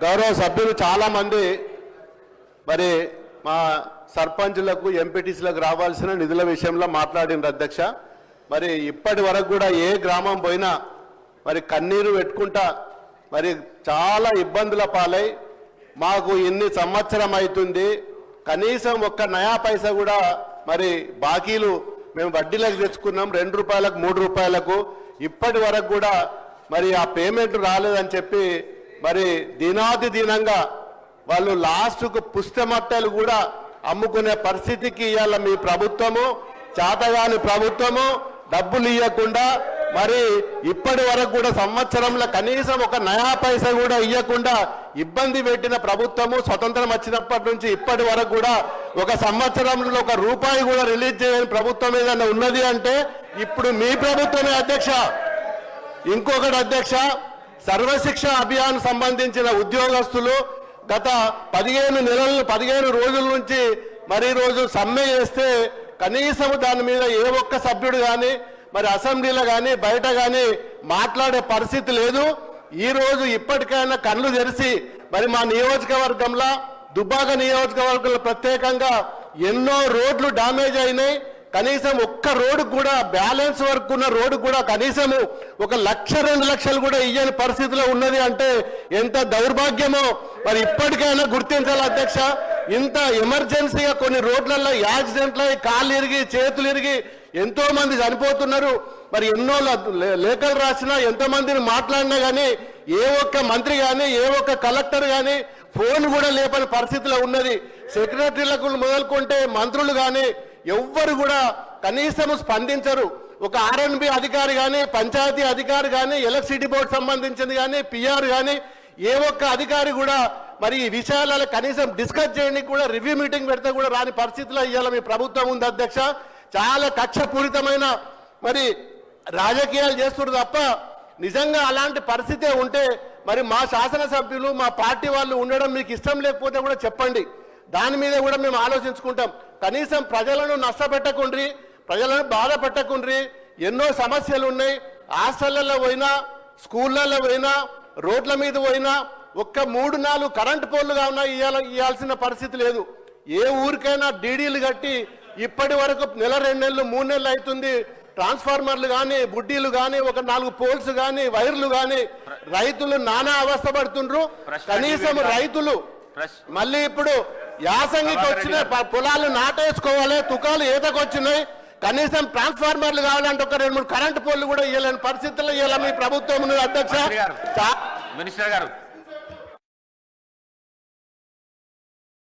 గౌరవ సభ్యులు చాలా మంది మరి మా సర్పంచులకు ఎంపీటీసీలకు రావాల్సిన నిధుల విషయంలో మాట్లాడిన అధ్యక్ష. మరి ఇప్పటి వరకు కూడా ఏ గ్రామం పోయినా మరి కన్నీరు పెట్టుకుంటా మరి చాలా ఇబ్బందుల పాలై మాకు ఇన్ని సంవత్సరం అవుతుంది కనీసం ఒక్క నయా పైసా కూడా మరి బాకీలు మేము వడ్డీలకు తెచ్చుకున్నాం 2 రూపాయలకు 3 రూపాయలకు ఇప్పటి వరకు కూడా మరి ఆ పేమెంట్ రాలేదని చెప్పి మరి దినాది దినంగా వాళ్ళు లాస్ట్కు పుస్తమట్టలు కూడా అమ్ముకునే పరిస్థితికి ఇవాళ మీ ప్రభుత్వము చేతగాని ప్రభుత్వము డబ్బులు ఇవ్వకుండా మరి ఇప్పటి వరకు కూడా సంవత్సరంలో కనీసం ఒక నయా పైసా కూడా ఇవ్వకుండా ఇబ్బంది పెట్టిన ప్రభుత్వము స్వతంత్రం వచ్చినప్పటి నుంచి ఇప్పటి వరకు కూడా ఒక సంవత్సరంలో 1 రూపాయి కూడా రిలీజ్ చేయని ప్రభుత్వం ఏదైనా ఉన్నది అంటే ఇప్పుడు మీ ప్రభుత్వమే అధ్యక్ష. ఇంకొకటి అధ్యక్ష, సర్వశిక్ష అభియాన్ సంబంధించిన ఉద్యోగస్తులు గత 15 రోజుల నుంచి మరి రోజు సమ్మె చేస్తే కనీసం దాని మీద ఏ ఒక్క సభ్యుడు కానీ మరి అసెంబ్లీలో కానీ బయట కానీ మాట్లాడే పరిస్థితి లేదు. ఈ రోజు ఇప్పటికైనా కళ్ళు తెరిచి మరి మా నియోజకవర్గంలో దుబ్బాక నియోజకవర్గంలో ప్రత్యేకంగా ఎన్నో రోడ్లు డ్యామేజ్ అయినాయి. కనీసం ఒక్క రోడ్డు కూడా బ్యాలెన్స్ వర్క్ ఉన్న రోడ్డు కూడా కనీసం 1 లక్ష 2 లక్షలు కూడా ఇయ్యని పరిస్థితిలో ఉన్నది అంటే ఎంత దౌర్భాగ్యమో మరి ఇప్పటికైనా గుర్తించాలి అధ్యక్ష. ఇంత ఎమర్జెన్సీగా కొన్ని రోడ్లలో యాక్సిడెంట్లు అయ్యి కాళ్ళు ఇరిగి చేతులు ఇరిగి ఎంతో మంది చనిపోతున్నారు. మరి ఎన్నో లేఖలు రాసినా ఎంతమందిని మాట్లాడినా కానీ ఏ ఒక్క మంత్రి కానీ ఏ ఒక్క కలెక్టర్ కానీ ఫోన్ కూడా లేపని పరిస్థితిలో ఉన్నది. సెక్రటరీలకు మొదలుకుంటే మంత్రులు కానీ ఎవ్వరు కూడా కనీసం స్పందించరు. ఒక ఆర్ఎన్బి అధికారి కానీ పంచాయతీ అధికారి కానీ ఎలక్ట్రిసిటీ బోర్డు సంబంధించింది కానీ పిఆర్ కానీ ఏ ఒక్క అధికారి కూడా మరి ఈ విషయాలలో కనీసం డిస్కస్ చేయడానికి కూడా రివ్యూ మీటింగ్ పెడితే కూడా రాని పరిస్థితిలో ఇవాళ మీ ప్రభుత్వం ఉంది అధ్యక్ష. చాలా కక్షపూరితమైన మరి రాజకీయాలు చేస్తున్నారు తప్ప నిజంగా అలాంటి పరిస్థితే ఉంటే మరి మా శాసనసభ్యులు మా పార్టీ వాళ్ళు ఉండడం మీకు ఇష్టం లేకపోతే కూడా చెప్పండి, దాని మీద కూడా మేము ఆలోచించుకుంటాం. కనీసం ప్రజలను నష్టపెట్టకుండ్రి, ప్రజలను బాధ పెట్టకుండ్రి. ఎన్నో సమస్యలు ఉన్నాయి. హాస్టళ్లలో పోయినా స్కూళ్ళల్లో పోయినా రోడ్ల మీద పోయినా ఒక్క 3-4 కరెంటు పోల్లుగా ఉన్నా ఇవ్వాల్సిన పరిస్థితి లేదు. ఏ ఊరికైనా డీడీలు కట్టి ఇప్పటి వరకు 1 నెల 2 నెలలు 3 నెలలు అవుతుంది. ట్రాన్స్ఫార్మర్లు కానీ బుడ్డీలు కానీ 4 పోల్స్ కానీ వైర్లు కానీ రైతులు నానా అవస్థ పడుతుండ్రు. కనీసం రైతులు మళ్ళీ ఇప్పుడు యాసంగికి వచ్చిన పొలాలు నాటేసుకోవాలి, తుకాలు ఈతకు వచ్చినాయి. కనీసం ట్రాన్స్ఫార్మర్లు కావాలంటే ఒక 2-3 కరెంటు పోల్లు కూడా ఇవ్వలేని పరిస్థితుల్లో ఇవ్వాలి మీ ప్రభుత్వం అధ్యక్ష. మినిస్టర్ గారు